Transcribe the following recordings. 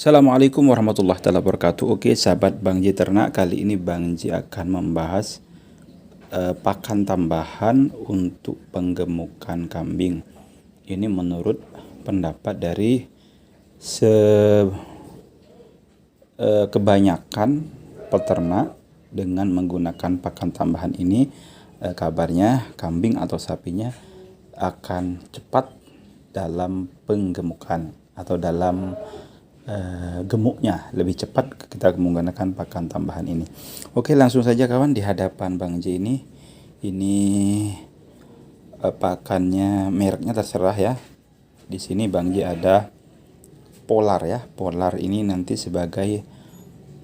Assalamualaikum warahmatullahi wabarakatuh. Oke, sahabat Bang J Ternak, kali ini Bang J akan membahas pakan tambahan untuk penggemukan kambing. Ini menurut pendapat dari kebanyakan peternak dengan menggunakan pakan tambahan ini, kabarnya kambing atau sapinya akan cepat dalam penggemukan atau dalam gemuknya, lebih cepat kita menggunakan pakan tambahan ini. Oke, langsung saja kawan, di hadapan Bang J ini pakannya, mereknya terserah ya. Di sini Bang J ada Polar ya. Polar ini nanti sebagai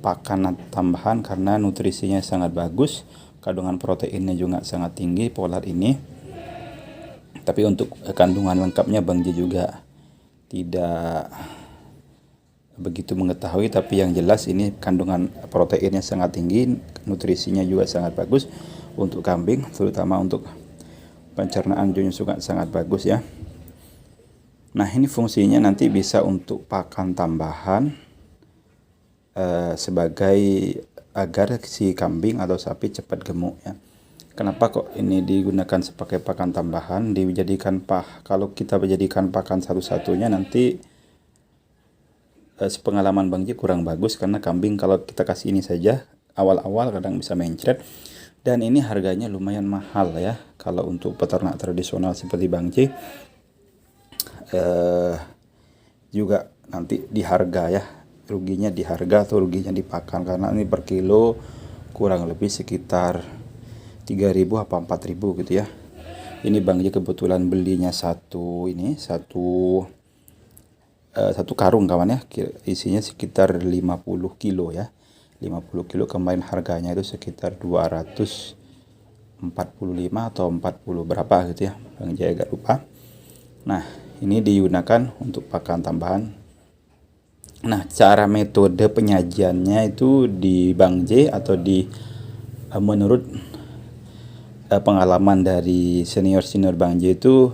pakan tambahan karena nutrisinya sangat bagus, kandungan proteinnya juga sangat tinggi Polar ini. Tapi untuk kandungan lengkapnya Bang J juga tidak begitu mengetahui, tapi yang jelas ini kandungan proteinnya sangat tinggi, nutrisinya juga sangat bagus untuk kambing, terutama untuk pencernaan juga sangat bagus ya. Nah, ini fungsinya nanti bisa untuk pakan tambahan sebagai agar si kambing atau sapi cepat gemuk ya. Kenapa kok ini digunakan sebagai pakan tambahan, dijadikan kalau kita menjadikan pakan satu-satunya nanti sepengalaman Bang J kurang bagus, karena kambing kalau kita kasih ini saja awal-awal kadang bisa mencret, dan ini harganya lumayan mahal ya. Kalau untuk peternak tradisional seperti Bang J juga nanti di harga ya, ruginya di harga atau ruginya di pakan, karena ini per kilo kurang lebih sekitar 3.000 apa 4.000 gitu ya. Ini Bang J kebetulan belinya satu karung kawan ya, isinya sekitar 50 kilo ya, 50 kilo. Kemarin harganya itu sekitar 245 atau 40 berapa gitu ya, Bang J agak lupa. Nah, ini digunakan untuk pakan tambahan. Nah, cara metode penyajiannya itu di Bang J atau menurut pengalaman dari senior Bang J itu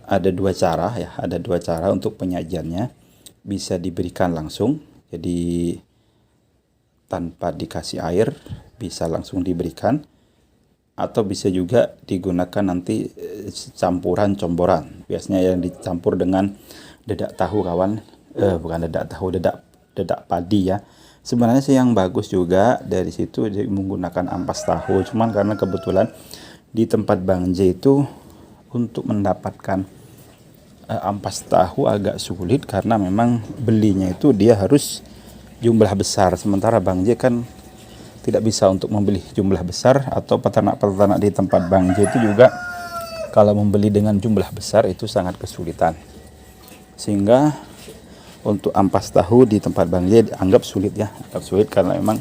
ada dua cara ya, ada dua cara untuk penyajiannya. Bisa diberikan langsung, jadi tanpa dikasih air, bisa langsung diberikan, atau bisa juga digunakan nanti campuran comboran. Biasanya yang dicampur dengan dedak tahu kawan, bukan dedak tahu, dedak padi ya. Sebenarnya sih yang bagus juga dari situ menggunakan ampas tahu, cuman karena kebetulan di tempat Bang J itu untuk mendapatkan ampas tahu agak sulit, karena memang belinya itu dia harus jumlah besar, sementara Bang J kan tidak bisa untuk membeli jumlah besar, atau peternak-peternak di tempat Bang J itu juga kalau membeli dengan jumlah besar itu sangat kesulitan, sehingga untuk ampas tahu di tempat Bang J dianggap sulit ya, anggap sulit karena memang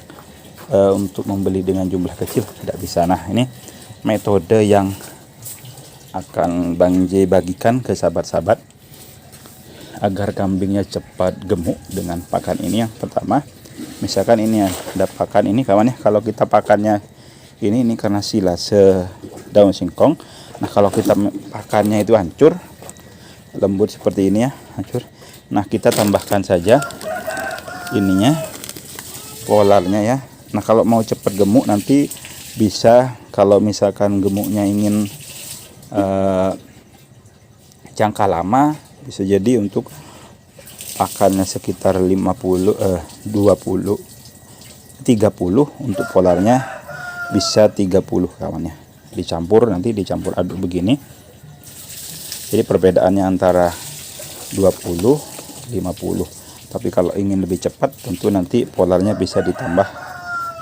untuk membeli dengan jumlah kecil tidak bisa. Nah, ini metode yang akan Bang J bagikan ke sahabat-sahabat agar kambingnya cepat gemuk dengan pakan ini. Yang pertama, misalkan ini ada pakan ini kawan ya, kalau kita pakannya ini karena silase daun singkong. Nah, kalau kita pakannya itu hancur, lembut seperti ini ya, hancur. Nah, kita tambahkan saja ininya, polarnya ya. Nah, kalau mau cepat gemuk nanti bisa, kalau misalkan gemuknya ingin jangka lama, bisa jadi untuk pakannya sekitar 30 untuk polarnya bisa 30 kawannya, dicampur aduk begini. Jadi perbedaannya antara 20 50. Tapi kalau ingin lebih cepat tentu nanti polarnya bisa ditambah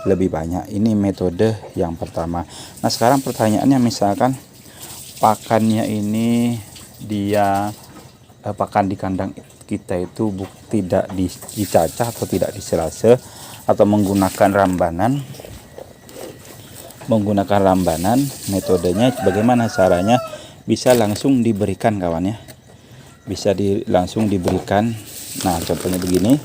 lebih banyak. Ini metode yang pertama. Nah, sekarang pertanyaannya, misalkan pakannya ini dia pakan di kandang kita itu tidak dicacah atau tidak diserase, atau menggunakan rambanan. Metodenya bagaimana caranya? Bisa langsung diberikan kawan ya, bisa langsung diberikan. Nah, contohnya begini,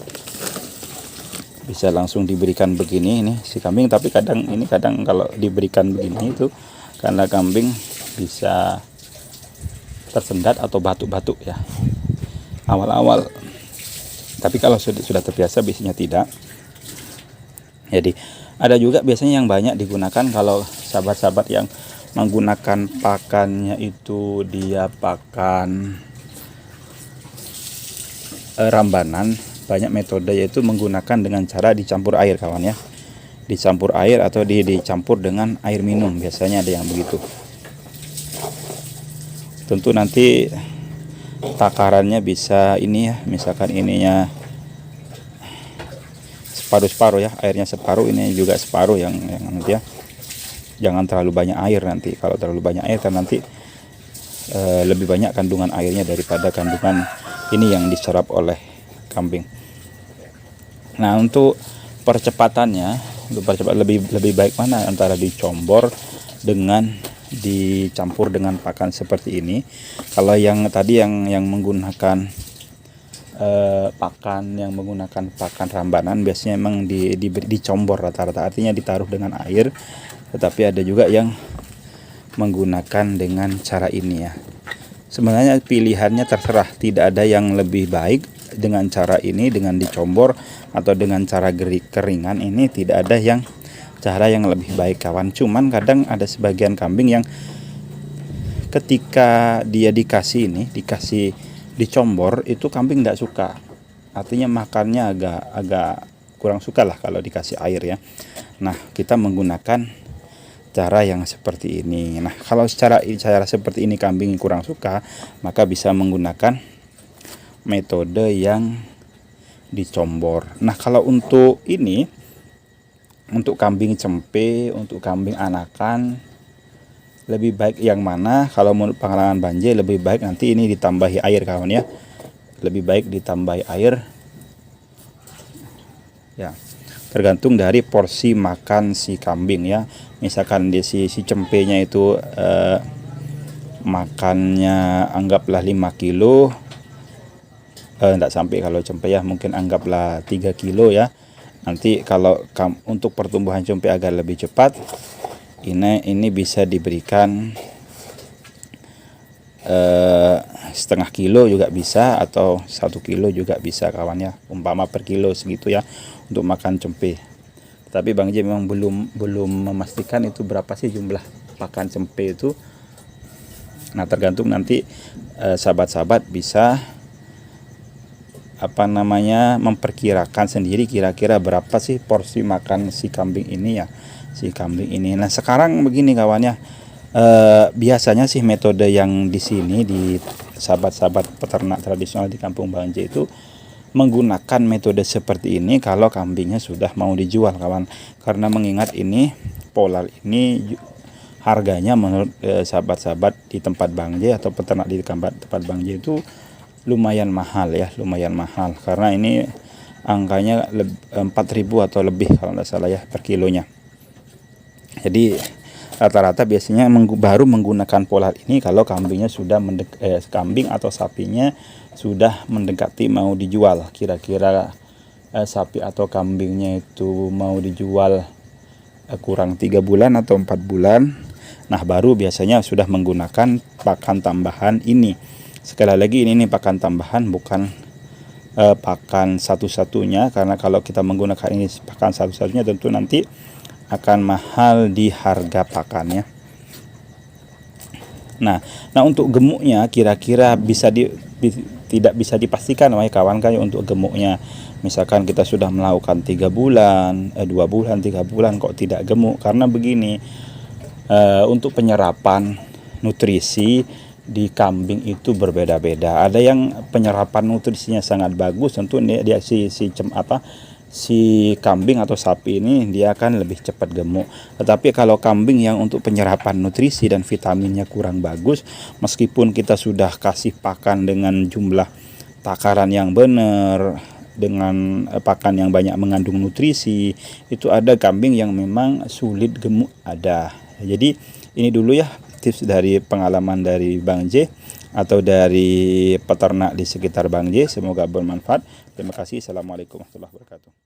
bisa langsung diberikan begini ini si kambing. Tapi kadang kalau diberikan begini itu karena kambing bisa tersendat atau batuk-batuk ya awal-awal. Tapi kalau sudah terbiasa biasanya tidak. Jadi ada juga biasanya yang banyak digunakan kalau sahabat-sahabat yang menggunakan pakannya itu dia pakan rambanan. Banyak metode yaitu menggunakan dengan cara dicampur air kawan ya. Dicampur air atau dicampur dengan air minum, biasanya ada yang begitu. Tentu nanti takarannya bisa ini ya, misalkan ininya separuh-separuh ya, airnya separuh, ini juga separuh yang nanti ya. Jangan terlalu banyak air nanti. Kalau terlalu banyak air kan nanti lebih banyak kandungan airnya daripada kandungan ini yang diserap oleh kambing. Nah, untuk percepatannya, lebih baik mana antara dicombor dengan dicampur dengan pakan seperti ini. Kalau yang tadi yang menggunakan pakan rambanan biasanya memang dicombor rata-rata, artinya ditaruh dengan air. Tetapi ada juga yang menggunakan dengan cara ini ya. Sebenarnya pilihannya terserah, tidak ada yang lebih baik dengan cara ini, dengan dicombor atau dengan cara keringan ini, tidak ada yang cara yang lebih baik kawan. Cuman kadang ada sebagian kambing yang ketika dia dikasih dicombor itu kambing tidak suka, artinya makannya agak kurang suka lah kalau dikasih air ya. Nah, kita menggunakan cara yang seperti ini. Nah, kalau cara seperti ini kambing kurang suka, maka bisa menggunakan metode yang dicombor. Nah, kalau untuk ini, untuk kambing cempe, untuk kambing anakan, lebih baik yang mana? Kalau menurut pengalaman Bang J, lebih baik nanti ini ditambahi air kawan ya. Lebih baik ditambahi air ya, tergantung dari porsi makan si kambing ya. Misalkan di si cempenya itu makannya anggaplah 5 kilo, enggak sampai kalau cempe ya, mungkin anggaplah 3 kilo ya. Nanti kalau untuk pertumbuhan cempe agar lebih cepat, ini bisa diberikan setengah kilo juga bisa, atau 1 kilo juga bisa kawan ya, umpama per kilo segitu ya untuk makan cempe. Tapi Bang J memang belum memastikan itu berapa sih jumlah pakan cempe itu. Nah, tergantung nanti sahabat-sahabat bisa memperkirakan sendiri kira-kira berapa sih porsi makan si kambing ini ya, Nah, sekarang begini kawannya, biasanya sih metode yang di sini di sahabat-sahabat peternak tradisional di kampung Bang J itu menggunakan metode seperti ini kalau kambingnya sudah mau dijual kawan. Karena mengingat ini polar ini harganya menurut sahabat-sahabat di tempat Bang J atau peternak di tempat Bang J itu lumayan mahal ya, karena ini angkanya 4.000 atau lebih kalau tidak salah ya per kilonya. Jadi rata-rata biasanya baru menggunakan polar ini kalau kambingnya sudah kambing atau sapinya sudah mendekati mau dijual. Kira-kira sapi atau kambingnya itu mau dijual kurang 3 bulan atau 4 bulan. Nah, baru biasanya sudah menggunakan pakan tambahan ini. Sekali lagi ini pakan tambahan, bukan pakan satu-satunya, karena kalau kita menggunakan ini pakan satu-satunya tentu nanti akan mahal di harga pakannya. Nah untuk gemuknya kira-kira tidak bisa dipastikan wahai kawan untuk gemuknya. Misalkan kita sudah melakukan 3 bulan, 2 bulan, 3 bulan kok tidak gemuk, karena begini, untuk penyerapan nutrisi di kambing itu berbeda-beda. Ada yang penyerapan nutrisinya sangat bagus, tentu dia si kambing atau sapi ini dia akan lebih cepat gemuk. Tetapi kalau kambing yang untuk penyerapan nutrisi dan vitaminnya kurang bagus, meskipun kita sudah kasih pakan dengan jumlah takaran yang benar, dengan pakan yang banyak mengandung nutrisi, itu ada kambing yang memang sulit gemuk ada. Jadi ini dulu ya tips dari pengalaman dari Bang J atau dari peternak di sekitar Bang J. Semoga bermanfaat. Terima kasih. Assalamualaikum warahmatullahi wabarakatuh.